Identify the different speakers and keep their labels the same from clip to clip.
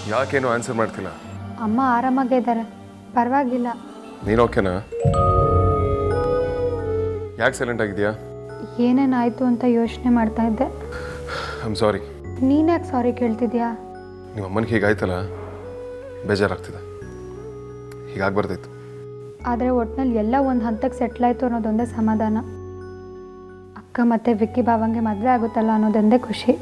Speaker 1: ಯಾಕೇನು answer ಮಾಡ್ತಿಲ್ಲ?
Speaker 2: ಅಮ್ಮ ಆರಾಮಾಗೇ ಇದ್ದಾರೆ, ಪರವಾಗಿಲ್ಲ.
Speaker 1: ನೀನು ಓಕೆನಾ? ಯಾಕೆ ಸೈಲೆಂಟ್ ಆಗಿದೆಯಾ?
Speaker 2: ಏನೇನಾಯಿತು ಅಂತ ಯೋಚನೆ ಮಾಡ್ತಾ ಇದ್ದೆ.
Speaker 1: I'm sorry.
Speaker 2: ನೀನ್ಯಾಕೆ ಸಾರಿ ಕೇಳ್ತಿದ್ಯಾ?
Speaker 1: ನಿಮ್ಮ ಅಮ್ಮನಿಗೆ ಹೀಗಾಯ್ತಲ್ಲ, ಬೇಜಾರಾಗ್ತಿದೆ. ಹೀಗಾಗ್ಬಾರ್ದಾಯ್ತು.
Speaker 2: ಆದರೆ ಒಟ್ಟಿನಲ್ಲಿ ಎಲ್ಲ ಒಂದು ಹಂತಕ್ಕೆ ಸೆಟ್ಲಾಯಿತು ಅನ್ನೋದೊಂದೇ ಸಮಾಧಾನ. ಅಕ್ಕ ಮತ್ತು ವಿಕ್ಕಿ ಭಾವಂಗೆ ಮದುವೆ ಆಗುತ್ತಲ್ಲ ಅನ್ನೋದೊಂದೇ ಖುಷಿ.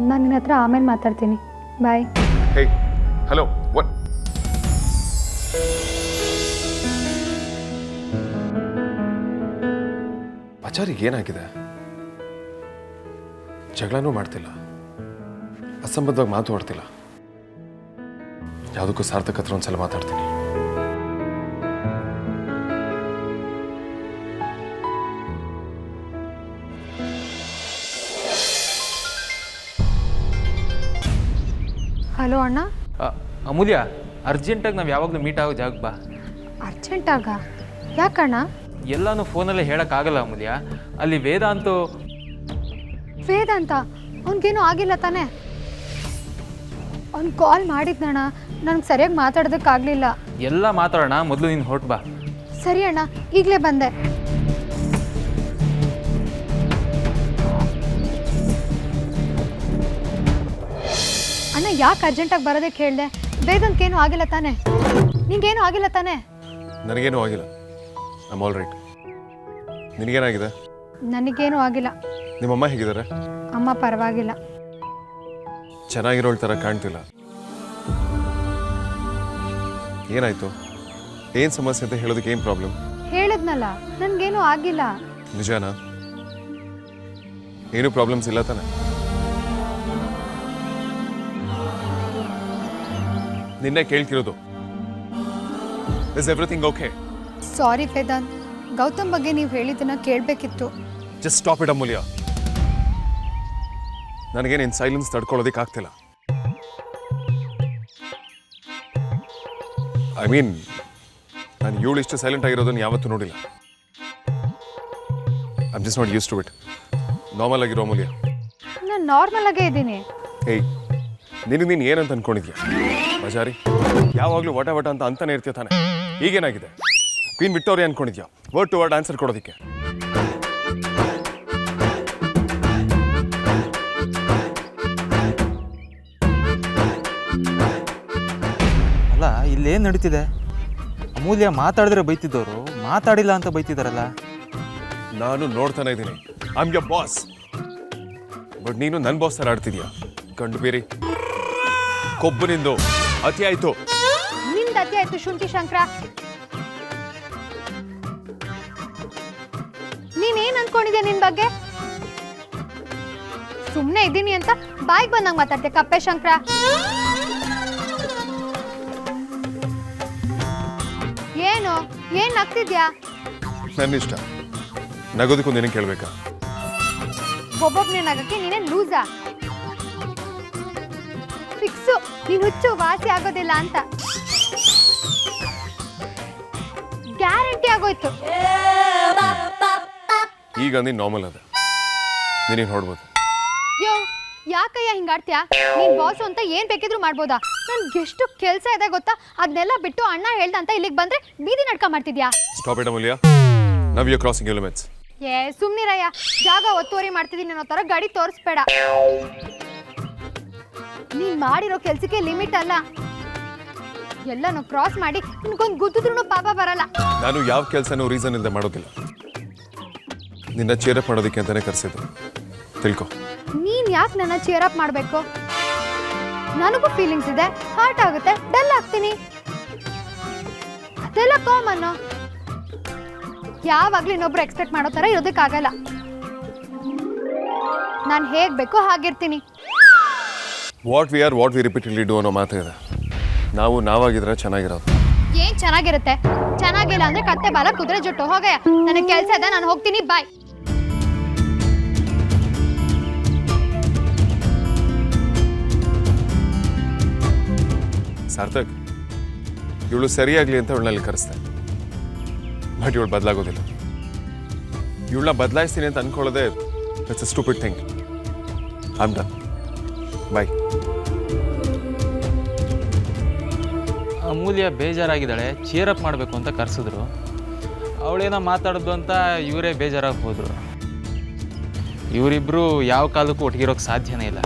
Speaker 2: ನಾನು ನಿನ್ನ ಹತ್ರ ಆಮೇಲೆ ಮಾತಾಡ್ತೀನಿ. ಬಾಯ್.
Speaker 1: ಹೇ, ಹಲೋ. ವಾಟ್? ಆಚಾರಿಗೆ ಏನಾಗಿದೆ? ಜಗಳನೂ ಮಾಡ್ತಿಲ್ಲ, ಅಸಂಬದ್ಧವಾಗಿ ಮಾತು ಆಡ್ತಿಲ್ಲ. ಯಾವುದಕ್ಕೂ ಸಾರ್ಥಕ್ ಹತ್ರ ಒಂದ್ಸಲ ಮಾತಾಡ್ತೀನಿ.
Speaker 2: ಹಲೋ ಅಣ್ಣ.
Speaker 3: ಅಮೂಲ್ಯ, ಅರ್ಜೆಂಟಾಗಿ ನಾವು ಯಾವಾಗಲೂ ಮೀಟ್ ಆಗೋ ಜಾಗ ಬಾ.
Speaker 2: ಅರ್ಜೆಂಟಾಗ? ಯಾಕಣ್ಣ?
Speaker 3: ಎಲ್ಲನೂ ಫೋನಲ್ಲೇ ಹೇಳೋಕ್ಕಾಗಲ್ಲ ಅಮೂಲ್ಯ. ಅಲ್ಲಿ ವೇದಾಂತ
Speaker 2: ಅವನಿಗೇನು ಆಗಿಲ್ಲ ತಾನೇ? ಅವ್ನು ಕಾಲ್ ಮಾಡಿದ್ನಣ್ಣ, ನನಗೆ ಸರಿಯಾಗಿ ಮಾತಾಡೋದಕ್ಕಾಗಲಿಲ್ಲ.
Speaker 3: ಎಲ್ಲ ಮಾತಾಡೋಣ, ಮೊದಲು ನೀನು ಹೊರಟು ಬಾ.
Speaker 2: ಸರಿ ಅಣ್ಣ, ಈಗಲೇ ಬಂದೆ. ಅಣ್ಣ, ಯಾಕೆ ಅರ್ಜೆಂಟಾಗಿ ಬರೋದಕ್ಕೆ ಹೇಳಿದೆ? ವೇದಾಂತಕ್ಕೇನು ಆಗಿಲ್ಲ ತಾನೇ? ನಿಂಗೇನು ಆಗಿಲ್ಲ ತಾನೇ?
Speaker 1: ನನಗೇನು ಆಗಿಲ್ಲ, ಐಮ್ ಆಲ್ ರೈಟ್. ನಿನಗೇನಾಗಿದೆ?
Speaker 2: ನನಗೇನು ಆಗಿಲ್ಲ.
Speaker 1: ನಿಮ್ಮಮ್ಮ ಹೇಗಿದ್ದಾರೆ?
Speaker 2: ಅಮ್ಮ ಪರವಾಗಿಲ್ಲ.
Speaker 1: ಚೆನ್ನಾಗಿರೋಳ್ ಥರ ಕಾಣ್ತಿಲ್ಲ. ಏನಾಯ್ತು? ಏನು ಸಮಸ್ಯೆ ಅಂತ ಹೇಳೋದಕ್ಕೆ ಏನು ಪ್ರಾಬ್ಲಮ್?
Speaker 2: ಹೇಳಿದ್ನಲ್ಲ, ನನಗೇನು ಆಗಿಲ್ಲ.
Speaker 1: ನಿಜಾನಾ? ಏನು ಪ್ರಾಬ್ಲಮ್ಸ್ ಇಲ್ಲ ತಾನೆ? ನಿನ್ನೆ ಕೇಳ್ತಿರೋದು, ಇಸ್ ಎವ್ರಿಥಿಂಗ್ ಓಕೆ?
Speaker 2: ಸಾರಿ ವೇದಾಂತ್, ಗೌತಮ್ ಬಗ್ಗೆ ನೀವು ಹೇಳಿದ್ದನ್ನ ಕೇಳಬೇಕಿತ್ತು.
Speaker 1: ಜಸ್ಟ್ ಸ್ಟಾಪ್ ಇಟ್ ಅಮೂಲ್ಯ. ನನಗೆ ನಿನ್ನ ಸೈಲೆನ್ಸ್ ತಡ್ಕೊಳ್ಳೋದಕ್ಕೆ ಆಗ್ತಿಲ್ಲ. ಐ ಮೀನ್, ನಾನು ಇವಳು ಇಷ್ಟು ಸೈಲೆಂಟ್ ಆಗಿರೋದನ್ನು ಯಾವತ್ತೂ ನೋಡಿಲ್ಲ. I'm just not use to it. Normal ಆಗಿರೋ ಅಮೂಲ್ಯ.
Speaker 2: ನಾನು ನಾರ್ಮಲ್ ಆಗೇ ಇದ್ದೀನಿ.
Speaker 1: ಏಯ್, ನೀನು ಏನಂತ ಅನ್ಕೊಂಡಿದ್ಯಾ? ಬಜಾರಿ, ಯಾವಾಗಲೂ ವಟ ಅಂತ ಅಂತಾನೆ ಇರ್ತೀಯ ತಾನೆ? ಈಗೇನಾಗಿದೆ? ಕ್ವೀನ್ ವಿಕ್ಟೋರಿಯಾ ಅನ್ಕೊಂಡಿದ್ಯಾ ವರ್ಡ್ ಟು ವರ್ಡ್ ಆನ್ಸರ್ ಕೊಡೋದಕ್ಕೆ?
Speaker 3: ಅಲ್ಲ, ಇಲ್ಲೇನು ನಡೀತಿದೆ? ಅಮೂಲ್ಯ ಮಾತಾಡಿದ್ರೆ ಬೈತಿದ್ದವರು ಮಾತಾಡಿಲ್ಲ ಅಂತ ಬೈತಿದ್ದಾರಲ್ಲ.
Speaker 1: ನಾನು ನೋಡ್ತಾನೆ ಇದ್ದೀನಿ. I am your boss. But ನೀನು ನನ್ನ ಬಾಸ್ ಥರ ಆಡ್ತಿದ್ಯಾ? ಕಂಡು ಬೇರೆ ಕೊಬ್ಬು ನಿಂದು ಅತಿ ಆಯ್ತು.
Speaker 2: ನಿಂದ ಅತಿ ಆಯ್ತು ಶುಂಠಿ ಶಂಕರ. ನೀನೇನ್ ಅನ್ಕೊಂಡಿದ್ಯಾ ನಿನ್ ಬಗ್ಗೆ? ಸುಮ್ನೆ ಇದ್ದೀನಿ ಅಂತ ಬಾಯಿಗೆ ಬಂದಂಗ ಮಾತಾಡ್ತೀಯ ಕಪ್ಪೆ ಶಂಕರ. ಏನ್ ನಗ್ತಿದ್ಯಾ?
Speaker 1: ನನ್ನ ಇಷ್ಟ, ನಗೋದಕ್ಕೂ ನಿನಗೆ ಕೇಳ್ಬೇಕಾ?
Speaker 2: ಒಬ್ಬೊಬ್ನೇ ನಗಕ್ಕೆ ನೀನೇನ್ ಲೂಸಾ? ಫಿಕ್ಸು, ನೀನ್ ಹುಚ್ಚು ವಾಸಿ ಆಗೋದಿಲ್ಲ ಅಂತ ಗ್ಯಾರಂಟಿ ಆಗೋಯ್ತು.
Speaker 1: ಈಗ ನೀನು ನಾರ್ಮಲ್ ಅದ, ನೀನೇನು ಹೊಡ್ಬೋದು.
Speaker 2: ಯೋ, ಯಾಕಯ್ಯ ಹಿಂಗಾಡ್ತೀಯಾ? ನೀನ್ ಬಾಸು ಅಂತ ಏನ್ ಬೇಕಿದ್ರು ಮಾಡ್ಬೋದಾ? ನನ್ಗೆ ಎಷ್ಟು ಕೆಲಸ ಇದೆ ಗೊತ್ತಾ? ಅದನ್ನೆಲ್ಲ ಬಿಟ್ಟು ಅಣ್ಣ ಹೇಳ್ದ ಅಂತ ಇಲ್ಲಿಗೆ ಬಂದ್ರೆ ಬೀದಿ ನಡ್ಕ ಮಾಡ್ತಿದ್ಯಾ?
Speaker 1: Stop it Amulya. Now you crossing your limits.
Speaker 2: ಏ ಸುಮ್ನಿರಯ್ಯ, ಜಾಗ ಒತ್ತುವರಿ ಮಾಡ್ತಿದ್ದೀನಿ ಅನ್ನೋ ತರ ಗಾಡಿ ತೋರಿಸ್ಬೇಡ. ನೀನ್ ಮಾಡಿರೋ ಕೆಲ್ಸಕ್ಕೆ ಲಿಮಿಟ್ ಅಲ್ಲ. ಎಲ್ಲನೂ ಕ್ರಾಸ್ ಮಾಡಿ ನಿನ್ಗೊಂದು ಗುದ್ದಿದ್ರು ಪಾಪ ಬರಲ್ಲ.
Speaker 1: ನಾನು ಯಾವ ಕೆಲಸನೂ ರೀಸನ್ ಇಲ್ಲದೆ ಮಾಡೋದಿಲ್ಲ. ನಿನ್ನ ಚೇರಪ್ ಮಾಡೋದಕ್ಕೆ ಅಂತಾನೆ ಕರೆಸಿದ್ದು, ತಿಳ್ಕೊ.
Speaker 2: ನೀನ್ ಯಾಕೆ ನನ್ನ ಚೇರ್ ಅಪ್ ಮಾಡ್ಬೇಕು? ನನಗೂ ಫೀಲಿಂಗ್ಸ್ ಇದೆ, ಹಾರ್ಟ್ ಆಗುತ್ತೆ, ಡಲ್ ಆಗ್ತೀನಿ, ಅದೆಲ್ಲ ಕಾಮನ್. ಯಾವಾಗ್ಲೂ ಇನ್ನೊಬ್ರು ಎಕ್ಸ್ಪೆಕ್ಟ್ ಮಾಡೋ ತರ ಇರೋದಕ್ಕಾಗಲ್ಲ. ನಾನು ಹೇಗ್ ಬೇಕೋ ಹಾಗಿರ್ತೀನಿ.
Speaker 1: ವಾಟ್ ವಿ ರಿಪೀಟೆಡ್ಲಿ ಡೂ ಅನ್ನೋ ಮಾತು ಇದೆ. ನಾವು ನಾವಾಗಿದ್ರೆ ಚೆನ್ನಾಗಿರೋದು.
Speaker 2: ಏನ್ ಚೆನ್ನಾಗಿರುತ್ತೆ? ಚೆನ್ನಾಗಿಲ್ಲ ಅಂದ್ರೆ ಕತ್ತೆ ಬಾಲ ಕುದುರೆ ಜುಟ್ಟು ಹೋಗಯ್ಯ. ನನಗೆ ಕೆಲಸ ಇದೆ, ನಾನು ಹೋಗ್ತೀನಿ, ಬಾಯ್.
Speaker 1: ಸಾರ್ಥಕ್, ಇವಳು ಸರಿಯಾಗ್ಲಿ ಅಂತ ಇವಳಲ್ಲಿ ಕರೆಸ್ತೆ. ಬಟ್ ಇವಳು ಬದಲಾಗೋದಿಲ್ಲ. ಇವಳನ್ನ ಬದಲಾಯಿಸ್ತೀನಿ ಅಂತ ಅನ್ಕೊಳ್ಳೋದೇ it's a stupid thing. I am done. Bye.
Speaker 3: ಅಮೂಲ್ಯ ಬೇಜಾರಾಗಿದ್ದಾಳೆ, ಚೀರಪ್ ಮಾಡಬೇಕು ಅಂತ ಕರೆಸಿದ್ರು. ಅವಳೇನೋ ಮಾತಾಡೋದು ಅಂತ ಇವರೇ ಬೇಜಾರಾಗಿ ಹೋದರು. ಇವರಿಬ್ಬರು ಯಾವ ಕಾಲಕ್ಕೂ ಒಟ್ಟಿಗಿರೋಕ್ಕೆ ಸಾಧ್ಯನೇ ಇಲ್ಲ.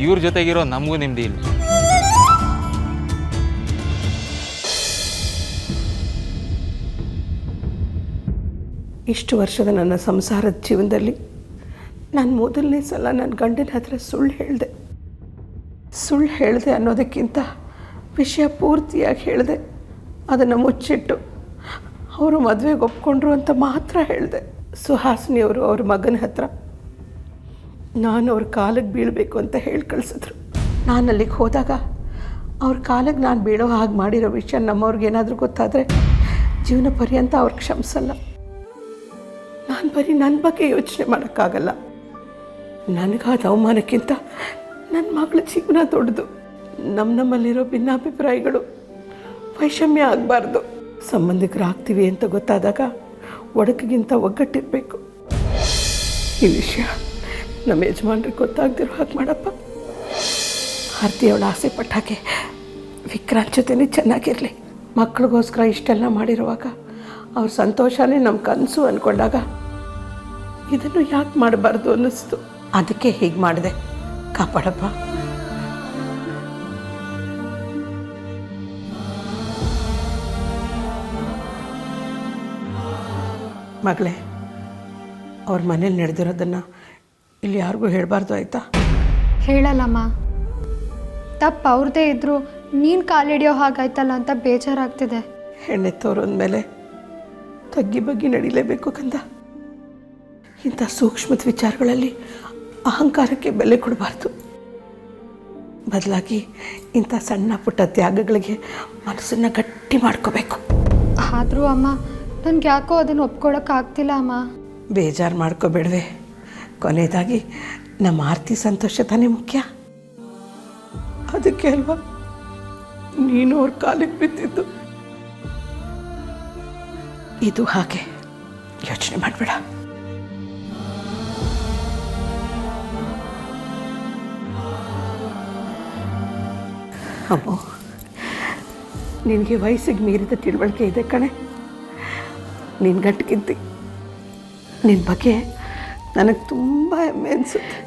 Speaker 3: ಇವ್ರ ಜೊತೆಗಿರೋ ನಮಗೂ ನೆಮ್ಮದಿ ಇಲ್ಲ.
Speaker 4: ಇಷ್ಟು ವರ್ಷದ ನನ್ನ ಸಂಸಾರದ ಜೀವನದಲ್ಲಿ ನಾನು ಮೊದಲನೇ ಸಲ ನನ್ನ ಗಂಡನ ಹತ್ರ ಸುಳ್ಳು ಹೇಳಿದೆ ಅನ್ನೋದಕ್ಕಿಂತ ವಿಷಯ ಪೂರ್ತಿಯಾಗಿ ಹೇಳಿದೆ. ಅದನ್ನು ಮುಚ್ಚಿಟ್ಟು ಅವರು ಮದುವೆಗೆ ಒಪ್ಕೊಂಡ್ರು ಅಂತ ಮಾತ್ರ ಹೇಳಿದೆ. ಸುಹಾಸಿನಿಯವರು ಅವ್ರ ಮಗನ ಹತ್ರ ನಾನು ಅವ್ರ ಕಾಲಿಗೆ ಬೀಳಬೇಕು ಅಂತ ಹೇಳಿ ಕಳಿಸಿದ್ರು. ನಾನು ಅಲ್ಲಿಗೆ ಹೋದಾಗ ಅವ್ರ ಕಾಲಿಗೆ ನಾನು ಬೀಳೋ ಹಾಗೆ ಮಾಡಿರೋ ವಿಷಯ ನಮ್ಮವ್ರಿಗೇನಾದರೂ ಗೊತ್ತಾದರೆ ಜೀವನ ಪರ್ಯಂತ ಅವ್ರು ಕ್ಷಮಿಸಲ್ಲ. ನಾನು ಬರೀ ನನ್ನ ಬಗ್ಗೆ ಯೋಚನೆ ಮಾಡೋಕ್ಕಾಗಲ್ಲ. ನನಗಾದ ಅವಮಾನಕ್ಕಿಂತ ನನ್ನ ಮಗಳ ಜೀವನ ದೊಡ್ಡದು. ನಮ್ಮಲ್ಲಿರೋ ಭಿನ್ನಾಭಿಪ್ರಾಯಗಳು ವೈಷಮ್ಯ ಆಗಬಾರ್ದು. ಸಂಬಂಧಿಕರಾಗ್ತೀವಿ ಅಂತ ಗೊತ್ತಾದಾಗ ಒಡಕಿಗಿಂತ ಒಗ್ಗಟ್ಟಿರಬೇಕು. ಈ ವಿಷಯ ನಮ್ಮ ಯಜಮಾನ್ರಿಗೆ ಗೊತ್ತಾಗ್ದಿರೋ ಹಾಗೆ ಮಾಡಪ್ಪ. ಆರ್ತಿ ಅವಳ ಆಸೆ ಪಟ್ಟ ಹಾಗೆ ವಿಕ್ರಾಂತ್ ಜೊತೆನೇ ಚೆನ್ನಾಗಿರಲಿ. ಮಕ್ಕಳಿಗೋಸ್ಕರ ಇಷ್ಟೆಲ್ಲ ಮಾಡಿರುವಾಗ ಅವ್ರ ಸಂತೋಷನೇ ನಮ್ಮ ಕನಸು ಅಂದ್ಕೊಂಡಾಗ ಇದನ್ನು ಯಾಕೆ ಮಾಡಬಾರ್ದು ಅನ್ನಿಸ್ತು. ಅದಕ್ಕೆ ಹೀಗೆ ಮಾಡಿದೆ. ಕಾಪಾಡಪ್ಪ. ಮಗಳೇ, ಅವ್ರ ಮನೇಲಿ ನಡೆದಿರೋದನ್ನು ಇಲ್ಲಿ ಯಾರಿಗೂ ಹೇಳಬಾರ್ದು, ಆಯಿತಾ?
Speaker 2: ಹೇಳಲ್ಲಮ್ಮ. ತಪ್ಪು ಅವ್ರದ್ದೇ ಇದ್ದರೂ ನೀನು ಕಾಲಿಡಿಯೋ ಹಾಗಾಯ್ತಲ್ಲ ಅಂತ ಬೇಜಾರಾಗ್ತಿದೆ.
Speaker 4: ಹೆಣ್ಣೆತ್ತವ್ರು ಅಂದಮೇಲೆ ತಗ್ಗಿ ಬಗ್ಗಿ ನಡಿಲೇಬೇಕು ಕಂದ. ಇಂಥ ಸೂಕ್ಷ್ಮದ ವಿಚಾರಗಳಲ್ಲಿ ಅಹಂಕಾರಕ್ಕೆ ಬೆಲೆ ಕೊಡಬಾರ್ದು. ಬದಲಾಗಿ ಇಂಥ ಸಣ್ಣ ಪುಟ್ಟ ತ್ಯಾಗಗಳಿಗೆ ಮನಸ್ಸನ್ನು ಗಟ್ಟಿ ಮಾಡ್ಕೋಬೇಕು.
Speaker 2: ಆದರೂ ಅಮ್ಮ, ನನಗೆ ಯಾಕೋ ಅದನ್ನು ಒಪ್ಕೊಳ್ಳೋಕ್ಕಾಗ್ತಿಲ್ಲ ಅಮ್ಮ.
Speaker 4: ಬೇಜಾರು ಮಾಡ್ಕೋಬೇಡವೆ. ಕೊನೆಯದಾಗಿ ನಮ್ಮ ಆರ್ತಿ ಸಂತೋಷ ತಾನೇ ಮುಖ್ಯ. ಅದಕ್ಕೆ ಅಲ್ವಾ ನೀನು ಅವ್ರ ಕಾಲಿಗೆ ಬಿದ್ದಿದ್ದು. ಇದು ಹಾಗೆ ಯೋಚನೆ ಮಾಡಬೇಡ. ಅಮ್ಮೋ, ನಿನಗೆ ವಯಸ್ಸಿಗೆ ಮೀರಿದ ತಿಳುವಳಿಕೆ ಇದೆ ಕಣೆ. ನಿನ್ನ ಗಂಟಗಿದ್ದಿ. ನಿನ್ನ ಬಗ್ಗೆ ನನಗೆ ತುಂಬ ಹೆಮ್ಮೆ ಅನಿಸುತ್ತೆ.